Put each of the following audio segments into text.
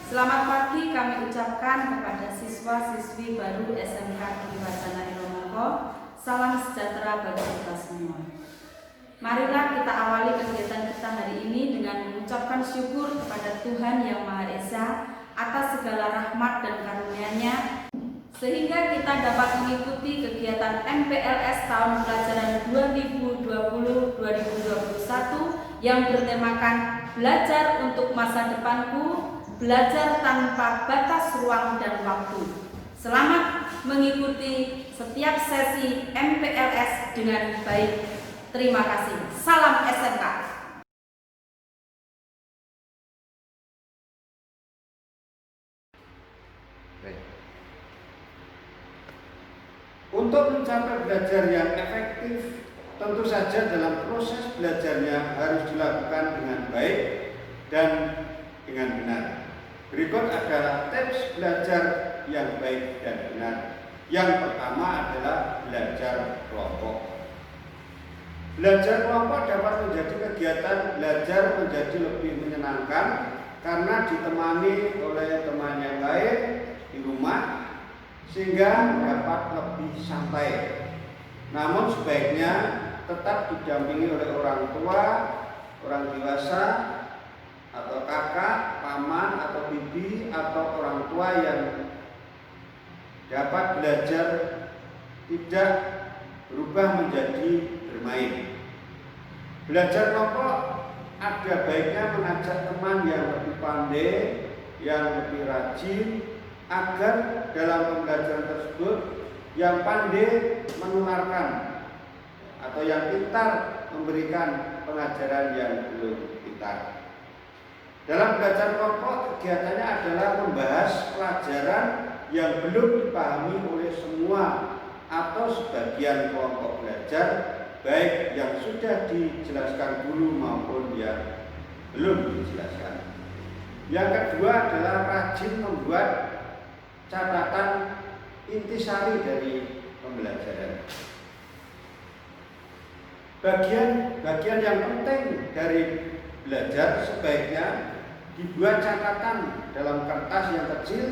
Selamat pagi kami ucapkan kepada siswa-siswi baru SMK Dwi Wacana Ilomongko. Salam sejahtera bagi kita semua. Marilah kita awali kegiatan kita hari ini dengan mengucapkan syukur kepada Tuhan Yang Maha Esa atas segala rahmat dan karunia-Nya, sehingga kita dapat mengikuti kegiatan MPLS tahun pelajaran 2020-2021 yang bertemakan Belajar untuk Masa Depanku, Belajar tanpa batas ruang dan waktu. Selamat mengikuti setiap sesi MPLS dengan baik. Terima kasih. Salam SMK. Untuk mencapai belajar yang efektif, tentu saja dalam proses belajarnya harus dilakukan dengan baik dan dengan benar. Berikut adalah tips belajar yang baik dan benar. Yang pertama adalah belajar kelompok. Belajar kelompok dapat menjadi kegiatan belajar menjadi lebih menyenangkan karena ditemani oleh teman yang lain di rumah, sehingga dapat lebih santai. Namun sebaiknya tetap didampingi oleh orang tua, orang dewasa, atau kakak, paman, atau bibi, atau orang tua yang dapat belajar tidak berubah menjadi bermain. Belajar kelompok ada baiknya mengajak teman yang lebih pandai, yang lebih rajin, agar dalam pembelajaran tersebut yang pandai menularkan atau yang pintar memberikan pengajaran yang belum pintar. Dalam belajar kelompok, kegiatannya adalah membahas pelajaran yang belum dipahami oleh semua atau sebagian kelompok belajar, baik yang sudah dijelaskan guru maupun yang belum dijelaskan. Yang kedua adalah rajin membuat catatan intisari dari pembelajaran. Bagian yang penting dari belajar sebaiknya dibuat catatan dalam kertas yang kecil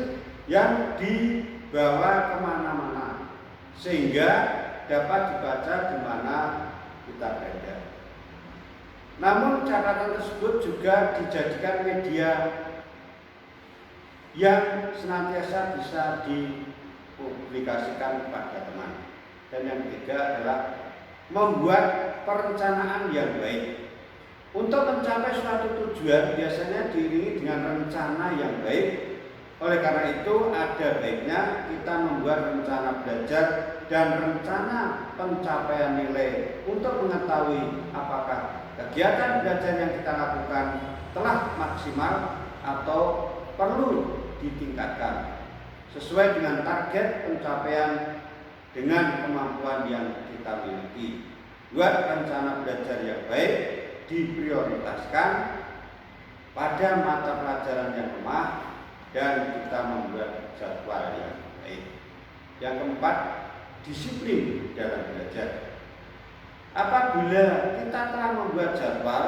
yang dibawa kemana-mana, sehingga dapat dibaca di mana kita berada. Namun catatan tersebut juga dijadikan media yang senantiasa bisa dipublikasikan kepada teman. Dan yang ketiga adalah membuat perencanaan yang baik. Untuk mencapai suatu tujuan biasanya diiringi dengan rencana yang baik. Oleh karena itu ada baiknya kita membuat rencana belajar dan rencana pencapaian nilai untuk mengetahui apakah kegiatan belajar yang kita lakukan telah maksimal atau perlu ditingkatkan sesuai dengan target pencapaian dengan kemampuan yang kita miliki. Buat rencana belajar yang baik, diprioritaskan pada mata pelajaran yang lemah dan kita membuat jadwal yang baik. Yang keempat, disiplin dalam belajar. Apabila kita telah membuat jadwal,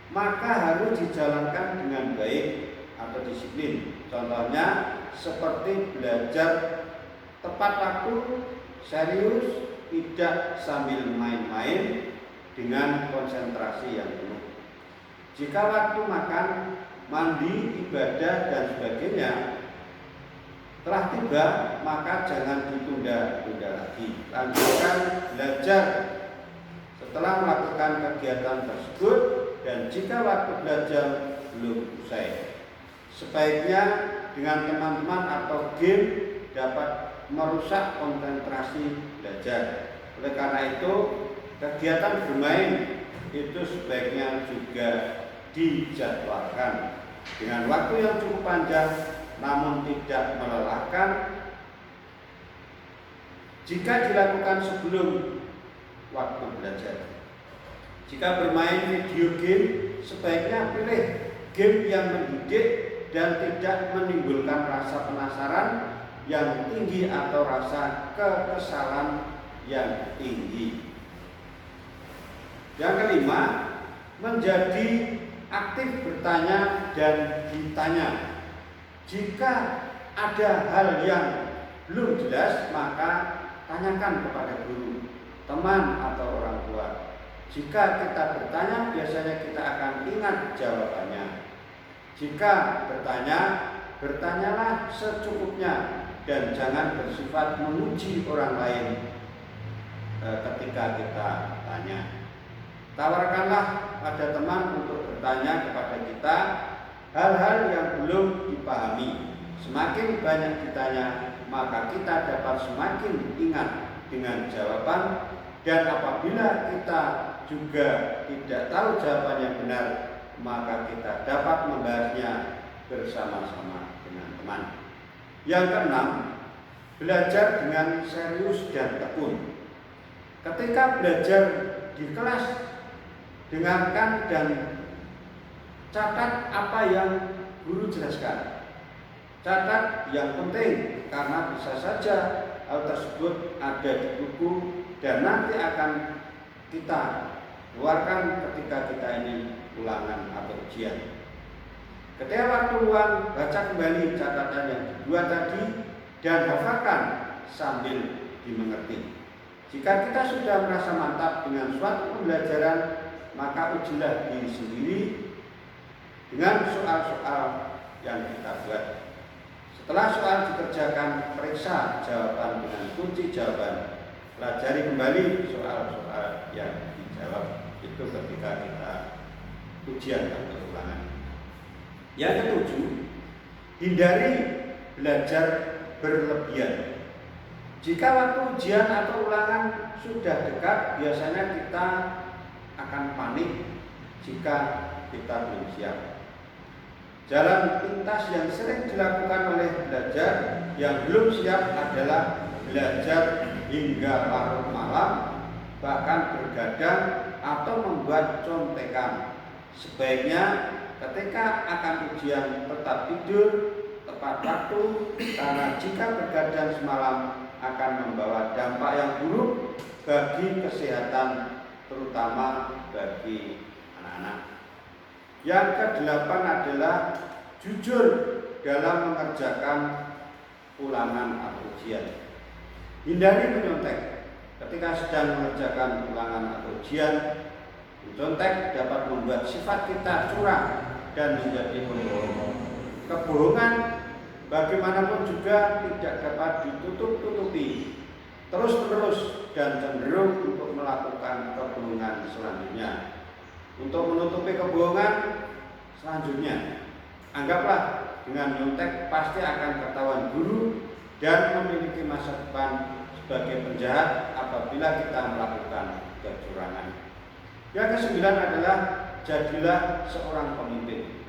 maka harus dijalankan dengan baik atau disiplin. Contohnya seperti belajar tepat waktu, serius, tidak sambil main-main, dengan konsentrasi yang penuh. Jika waktu makan, mandi, ibadah, dan sebagainya telah tiba, maka jangan ditunda-tunda lagi. Lanjutkan belajar setelah melakukan kegiatan tersebut, dan jika waktu belajar belum usai, sebaiknya dengan teman-teman atau game dapat merusak konsentrasi belajar. Oleh karena itu, kegiatan bermain itu sebaiknya juga dijadwalkan dengan waktu yang cukup panjang namun tidak melelahkan. Jika dilakukan sebelum waktu belajar. Jika bermain video game, sebaiknya pilih game yang mendidik dan tidak menimbulkan rasa penasaran yang tinggi atau rasa kekesalan yang tinggi. Yang kelima, menjadi aktif bertanya dan ditanya. Jika ada hal yang belum jelas, maka tanyakan kepada guru, teman, atau orang tua. Jika kita bertanya, biasanya kita akan ingat jawabannya. Jika bertanya, bertanyalah secukupnya dan jangan bersifat menguji orang lain ketika kita tanya. Tawarkanlah pada teman untuk bertanya kepada kita hal-hal yang belum dipahami. Semakin banyak ditanya, maka kita dapat semakin ingat dengan jawaban, dan apabila kita juga tidak tahu jawaban yang benar, maka kita dapat membahasnya bersama-sama dengan teman. Yang keenam, belajar dengan serius dan tekun. Ketika belajar di kelas, dengarkan dan catat apa yang guru jelaskan. Catat yang penting, karena bisa saja hal tersebut ada di buku dan nanti akan kita keluarkan ketika kita ini ulangan atau ujian. Ketika waktu luang, baca kembali catatan yang dibuat tadi dan hafalkan sambil dimengerti. Jika kita sudah merasa mantap dengan suatu pembelajaran, maka ujilah diri sendiri dengan soal-soal yang kita buat. Setelah soal dikerjakan, periksa jawaban dengan kunci jawaban. Pelajari kembali soal-soal yang dijawab. Itu ketika kita ujian atau ulangan. Yang ketujuh, hindari belajar berlebihan. Jika waktu ujian atau ulangan sudah dekat, biasanya kita akan panik jika kita belum siap. Jalan pintas yang sering dilakukan oleh belajar yang belum siap adalah belajar hingga larut malam, bahkan bergadang atau membuat contekan. Sebaiknya ketika akan ujian tetap tidur tepat waktu, karena jika bergadang semalam akan membawa dampak yang buruk bagi kesehatan, terutama bagi anak-anak. Yang kedelapan adalah jujur dalam mengerjakan ulangan atau ujian. Hindari menyontek. Ketika sedang mengerjakan ulangan atau ujian, mencontek dapat membuat sifat kita curang dan menjadi pembohong. Kebohongan bagaimanapun juga tidak dapat ditutup-tutupi terus-menerus dan cenderung untuk melakukan kebohongan selanjutnya. Untuk menutupi kebohongan selanjutnya, anggaplah dengan nyontek pasti akan ketahuan guru dan memiliki masa depan sebagai penjahat apabila kita melakukan kecurangan. Yang kesembilan adalah jadilah seorang pemimpin.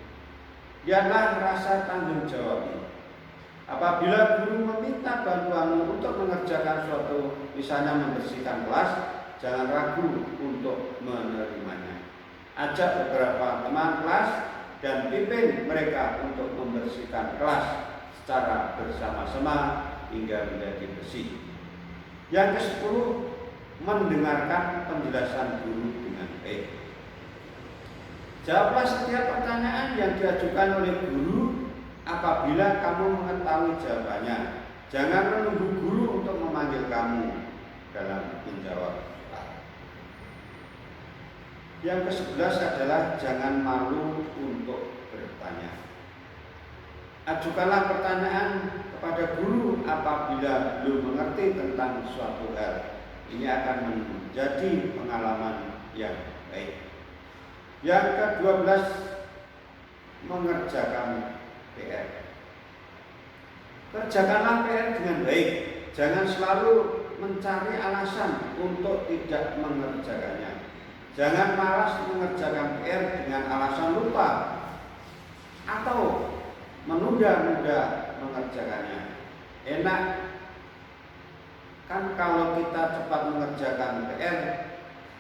Lihatlah rasa tanggung jawabmu. Apabila guru meminta bantuanmu untuk mengerjakan suatu, misalnya membersihkan kelas, jangan ragu untuk menerimanya. Ajak beberapa teman kelas dan pimpin mereka untuk membersihkan kelas secara bersama-sama hingga menjadi bersih. Yang ke-10, mendengarkan penjelasan guru dengan baik. Jawablah setiap pertanyaan yang diajukan oleh guru apabila kamu mengetahui jawabannya. Jangan menunggu guru untuk memanggil kamu dalam menjawab. Yang ke-11 adalah jangan malu untuk bertanya. Ajukanlah pertanyaan kepada guru apabila belum mengerti tentang suatu hal. Ini akan menjadi pengalaman yang baik. Yang ke-12, mengerjakan PR. Kerjakanlah PR dengan baik. Jangan selalu mencari alasan untuk tidak mengerjakannya. Jangan malas mengerjakan PR dengan alasan lupa atau menunda-nunda mengerjakannya. Enak kan kalau kita cepat mengerjakan PR,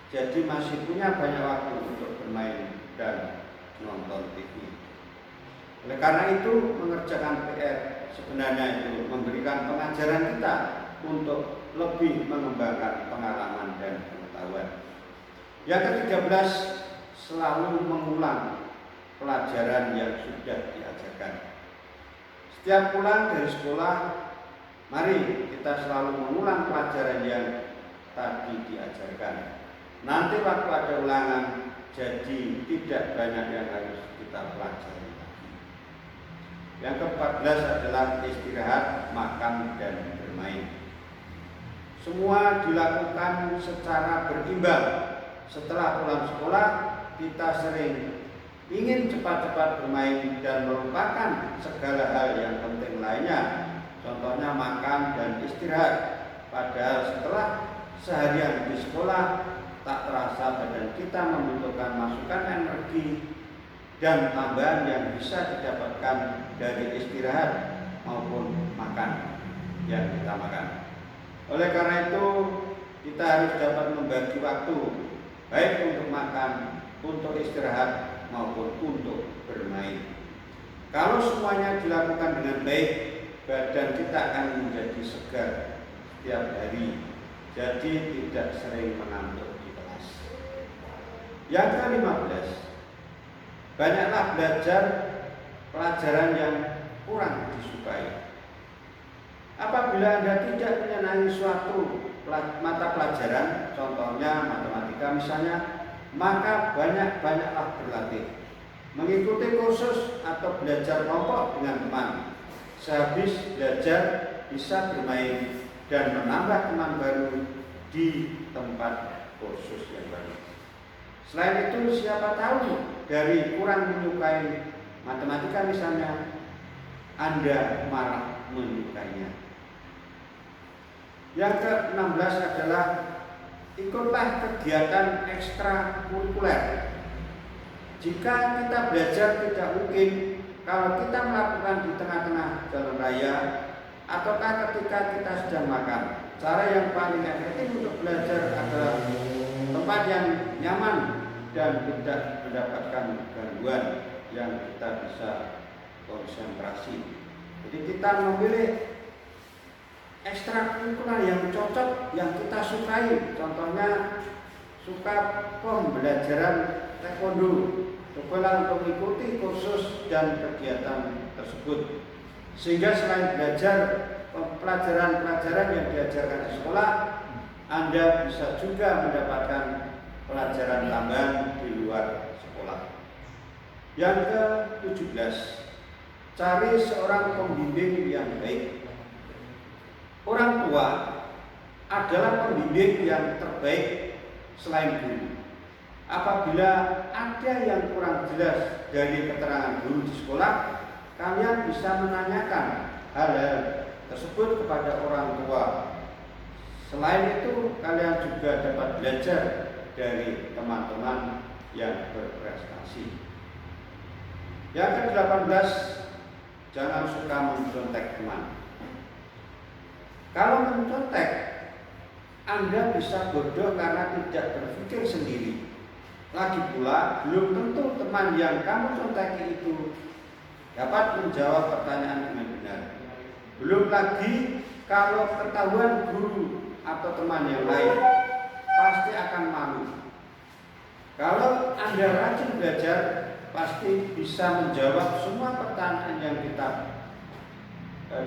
jadi masih punya banyak waktu untuk bermain dan nonton TV. Oleh karena itu, mengerjakan PR sebenarnya itu memberikan pengajaran kita untuk lebih mengembangkan pengalaman dan pengetahuan. Yang ke-13, selalu mengulang pelajaran yang sudah diajarkan. Setiap pulang dari sekolah, mari kita selalu mengulang pelajaran yang tadi diajarkan. Nanti waktu ada ulangan, jadi tidak banyak yang harus kita pelajari lagi. Yang ke-14 adalah istirahat, makan, dan bermain. Semua dilakukan secara berimbang. Setelah pulang sekolah, kita sering ingin cepat-cepat bermain dan melupakan segala hal yang penting lainnya. Contohnya makan dan istirahat. Padahal setelah seharian di sekolah, tak terasa badan kita membutuhkan masukan energi dan tambahan yang bisa didapatkan dari istirahat maupun makan yang kita makan. Oleh karena itu, kita harus dapat membagi waktu baik untuk makan, untuk istirahat maupun untuk bermain. Kalau semuanya dilakukan dengan baik, badan kita akan menjadi segar setiap hari, jadi tidak sering mengantuk di kelas. Yang ke-15, banyaklah belajar pelajaran yang kurang disukai. Apabila Anda tidak menyenangi suatu mata pelajaran, contohnya matematika misalnya, maka banyak-banyaklah berlatih, mengikuti kursus atau belajar kelompok dengan teman. Sehabis belajar bisa bermain dan menambah teman baru di tempat kursus yang baru. Selain itu, siapa tahu dari kurang menyukai matematika misalnya, Anda malah menyukainya. Yang ke-16 adalah ikutlah kegiatan ekstrakurikuler. Jika kita belajar tidak mungkin kalau kita melakukan di tengah-tengah jalan raya ataukah ketika kita sedang makan. Cara yang paling efektif untuk belajar adalah tempat yang nyaman dan tidak mendapatkan gangguan yang kita bisa konsentrasi. Jadi kita memilih ekstrakurikuler yang cocok, yang kita sukai. Contohnya suka pembelajaran taekwondo, cobalah untuk mengikuti kursus dan kegiatan tersebut. Sehingga selain belajar pelajaran-pelajaran yang diajarkan di sekolah, Anda bisa juga mendapatkan pelajaran tambahan di luar sekolah. Yang ke-17, cari seorang pembimbing yang baik. Orang tua adalah pembimbing yang terbaik selain guru. Apabila ada yang kurang jelas dari keterangan guru di sekolah, kalian bisa menanyakan hal-hal tersebut kepada orang tua. Selain itu, kalian juga dapat belajar dari teman-teman yang berprestasi. Yang ke-18, jangan suka mencontek teman. Kalau mencontek, Anda bisa bodoh karena tidak berpikir sendiri. Lagi pula, belum tentu teman yang kamu conteki itu dapat menjawab pertanyaan dengan benar. Belum lagi kalau ketahuan guru atau teman yang lain, pasti akan malu. Kalau Anda rajin belajar, pasti bisa menjawab semua pertanyaan yang kita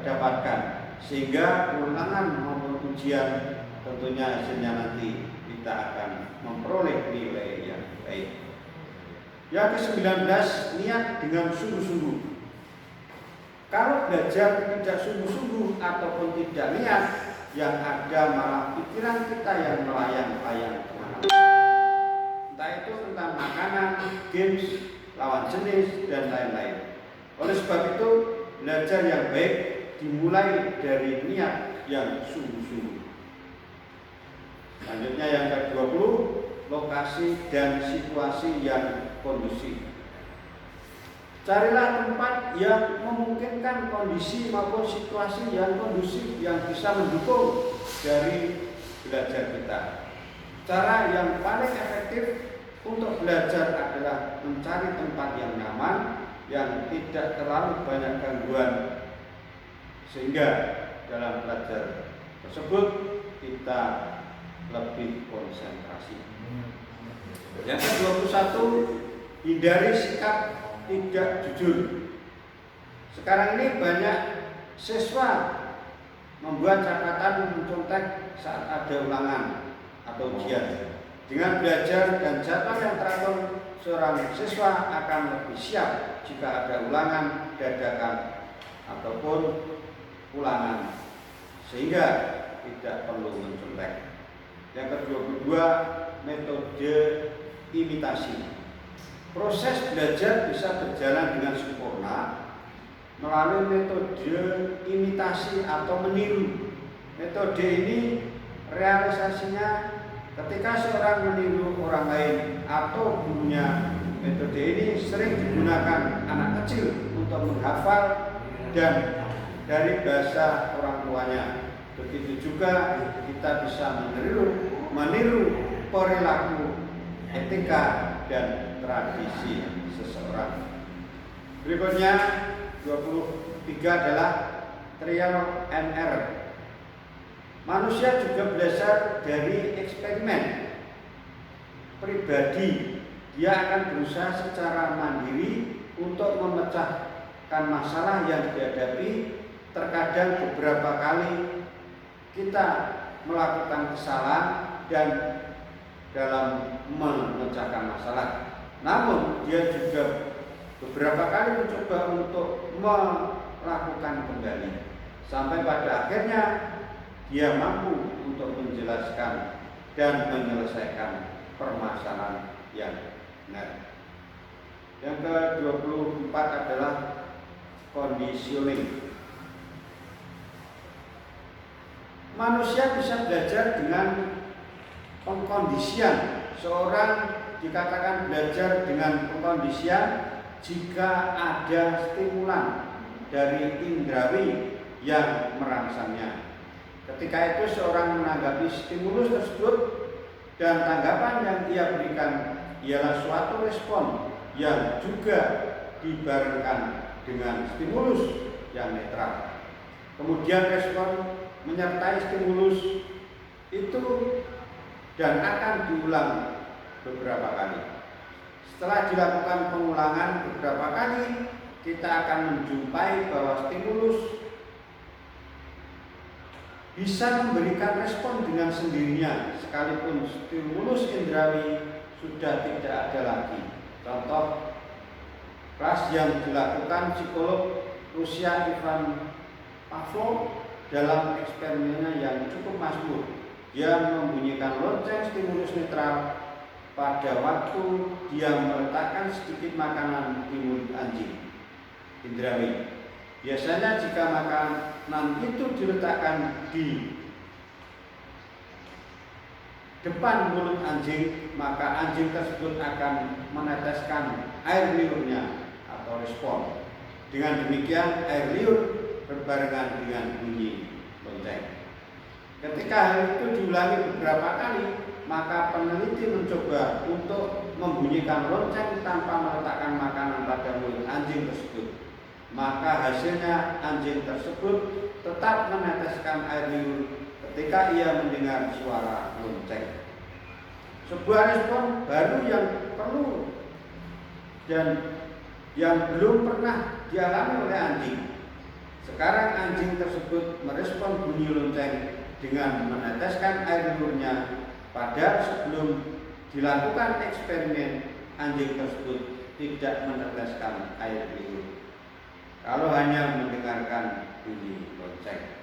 dapatkan. Sehingga ulangan maupun ujian tentunya hasilnya nanti kita akan memperoleh nilai yang baik. Yang ke-19, niat dengan sungguh-sungguh. Kalau belajar tidak sungguh-sungguh ataupun tidak niat, yang ada malah pikiran kita yang melayang-layang kemana-mana. Entah itu tentang makanan, games, lawan jenis, dan lain-lain. Oleh sebab itu, belajar yang baik dimulai dari niat yang sungguh-sungguh. Selanjutnya yang ke-20, lokasi dan situasi yang kondusif. Carilah tempat yang memungkinkan kondisi maupun situasi yang kondusif yang bisa mendukung dari belajar kita. Cara yang paling efektif untuk belajar adalah mencari tempat yang nyaman, yang tidak terlalu banyak gangguan, sehingga dalam belajar tersebut kita lebih konsentrasi. Yang ke-21, hindari sikap tidak jujur. Sekarang ini banyak siswa membuat catatan mencontek saat ada ulangan atau ujian. Dengan belajar dan jadwal yang teratur, seorang siswa akan lebih siap jika ada ulangan dadakan ataupun ulangan, sehingga tidak perlu mencontek. Yang kedua, metode imitasi. Proses belajar bisa berjalan dengan sempurna melalui metode imitasi atau meniru. Metode ini realisasinya ketika seorang meniru orang lain atau gurunya. Metode ini sering digunakan anak kecil untuk menghafal dan dari bahasa orang tuanya. Begitu juga kita bisa meniru perilaku, etika, dan tradisi seseorang. Berikutnya 23 adalah trial and error. Manusia juga belajar dari eksperimen pribadi. Dia akan berusaha secara mandiri untuk memecahkan masalah yang dihadapi. Terkadang beberapa kali kita melakukan kesalahan dan dalam memecahkan masalah. Namun dia juga beberapa kali mencoba untuk melakukan kembali sampai pada akhirnya dia mampu untuk menjelaskan dan menyelesaikan permasalahan yang benar. Yang ke-24 adalah conditioning. Manusia bisa belajar dengan pengkondisian. Seorang dikatakan belajar dengan pengkondisian jika ada stimulan dari indrawi yang merangsangnya. Ketika itu seorang menanggapi stimulus tersebut dan tanggapan yang ia berikan ialah suatu respon yang juga dibarengkan dengan stimulus yang netral. Kemudian respon menyertai stimulus itu dan akan diulang beberapa kali. Setelah dilakukan pengulangan beberapa kali, kita akan menjumpai bahwa stimulus bisa memberikan respon dengan sendirinya sekalipun stimulus indrawi sudah tidak ada lagi. Contoh kelas yang dilakukan psikolog Rusia Ivan Pavlov dalam eksperimennya yang cukup masyhur. Dia membunyikan lonceng stimulus netral pada waktu dia meletakkan sedikit makanan di mulut anjing indrawi. Biasanya jika makanan itu diletakkan di depan mulut anjing, maka anjing tersebut akan meneteskan air liurnya atau respon. Dengan demikian air liur berbarengan dengan bunyi lonceng. Ketika hal itu diulangi beberapa kali, maka peneliti mencoba untuk membunyikan lonceng tanpa meletakkan makanan pada mulut anjing tersebut. Maka hasilnya anjing tersebut tetap meneteskan air liur ketika ia mendengar suara lonceng. Sebuah respon baru yang perlu dan yang belum pernah dialami oleh anjing. Sekarang anjing tersebut merespon bunyi lonceng dengan meneteskan air liurnya. Padahal sebelum dilakukan eksperimen, anjing tersebut tidak meneteskan air liur. Kalau hanya mendengarkan bunyi lonceng.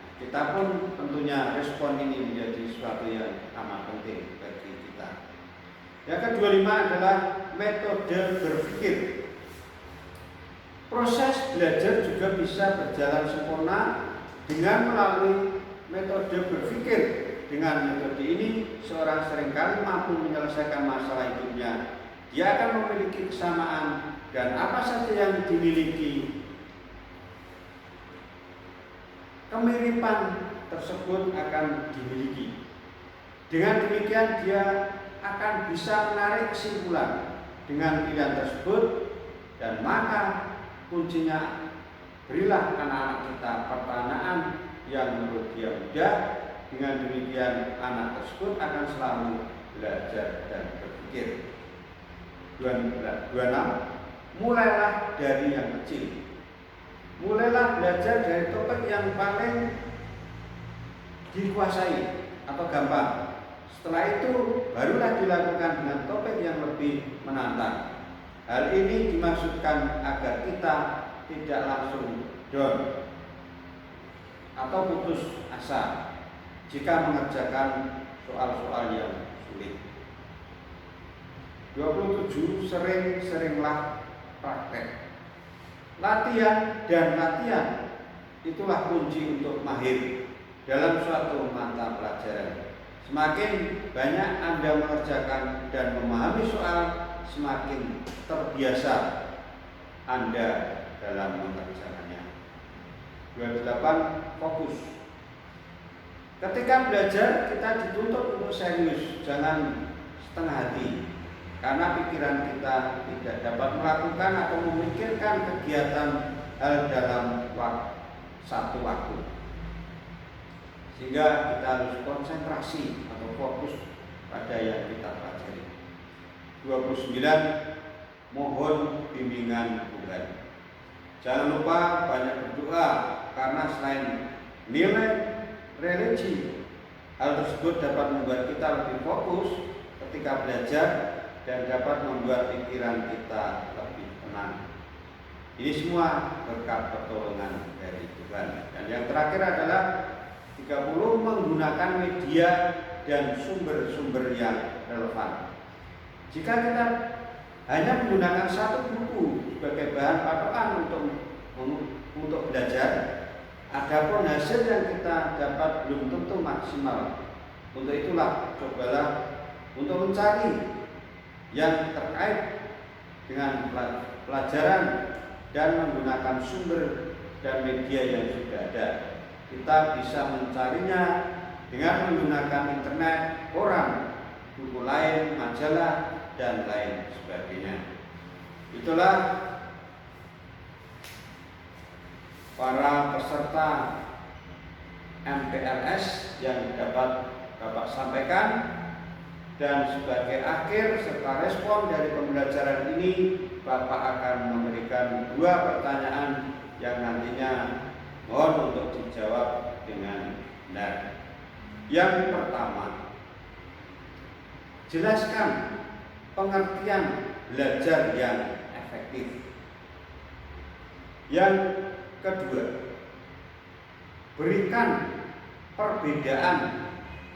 Nah, kita pun tentunya respon ini menjadi sesuatu yang amat penting bagi kita. Yang ke-25 adalah metode berpikir. Proses belajar juga bisa berjalan sempurna dengan melalui metode berpikir. Dengan metode ini, seorang seringkali mampu menyelesaikan masalah hidupnya. Dia akan memiliki kesamaan dan apa saja yang dimiliki. Kemiripan tersebut akan dimiliki. Dengan demikian dia akan bisa menarik kesimpulan dengan pilihan tersebut dan maka kuncinya berilah anak-anak kita pertanyaan yang menurut dia mudah. Dengan demikian anak tersebut akan selalu belajar dan berpikir. 26. Mulailah dari yang kecil. mulailah belajar dari topik yang paling dikuasai atau gampang. Setelah itu barulah dilakukan dengan topik yang lebih menantang. Hal ini dimaksudkan agar kita tidak langsung down atau putus asa jika mengerjakan soal-soal yang sulit. 27. Sering-seringlah praktek. Latihan dan latihan itulah kunci untuk mahir dalam suatu mata pelajaran. Semakin banyak Anda mengerjakan dan memahami soal, semakin terbiasa Anda dalam mengerjakannya. 28. Fokus. Ketika belajar, kita dituntut untuk serius, jangan setengah hati. Karena pikiran kita tidak dapat melakukan atau memikirkan kegiatan hal dalam satu waktu. Sehingga kita harus konsentrasi atau fokus pada yang kita pelajari. 29. Mohon bimbingan Tuhan. Jangan lupa banyak berdoa, karena selain nilai religi, hal tersebut dapat membuat kita lebih fokus ketika belajar dan dapat membuat pikiran kita lebih tenang. Ini semua berkat pertolongan dari Tuhan. Dan yang terakhir adalah 30. Menggunakan media dan sumber-sumber yang relevan. Jika kita hanya menggunakan satu buku sebagai bahan patokan untuk belajar, adapun hasil yang kita dapat belum tentu maksimal. Untuk itulah cobalah untuk mencari yang terkait dengan pelajaran dan menggunakan sumber dan media yang sudah ada. Kita bisa mencarinya dengan menggunakan internet, koran, buku lain, majalah, dan lain sebagainya. Itulah para peserta MPLS yang dapat Bapak sampaikan. Dan sebagai akhir serta respon dari pembelajaran ini, Bapak akan memberikan 2 pertanyaan yang nantinya mohon untuk dijawab dengan benar. Yang pertama, jelaskan pengertian belajar yang efektif. Yang kedua, berikan perbedaan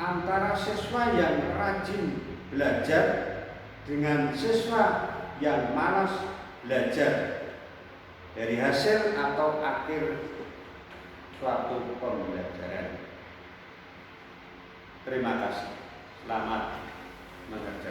antara siswa yang rajin belajar dengan siswa yang malas belajar dari hasil atau akhir suatu pembelajaran. Terima kasih. Selamat mengerjakan.